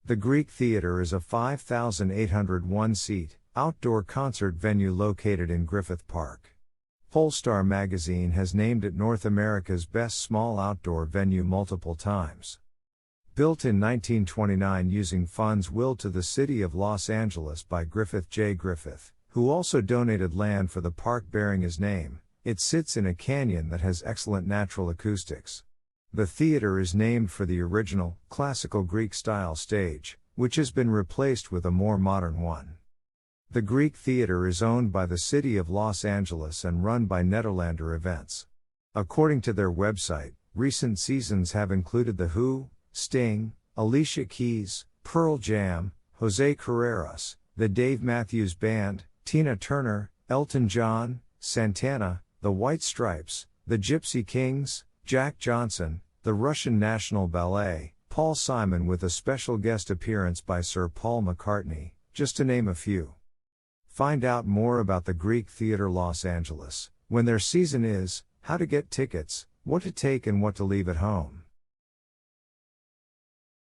The Greek Theatre is a 5,801-seat, outdoor concert venue located in Griffith Park. Pollstar Magazine has named it North America's best small outdoor venue multiple times. Built in 1929 using funds willed to the city of Los Angeles by Griffith J. Griffith, who also donated land for the park bearing his name, it sits in a canyon that has excellent natural acoustics. The theater is named for the original, classical Greek-style stage, which has been replaced with a more modern one. The Greek Theatre is owned by the City of Los Angeles and run by Nederlander Events. According to their website, recent seasons have included The Who, Sting, Alicia Keys, Pearl Jam, Jose Carreras, The Dave Matthews Band, Tina Turner, Elton John, Santana, The White Stripes, The Gypsy Kings, Jack Johnson, the Russian National Ballet, Paul Simon with a special guest appearance by Sir Paul McCartney, just to name a few. Find out more about the Greek Theatre Los Angeles, when their season is, how to get tickets, what to take and what to leave at home.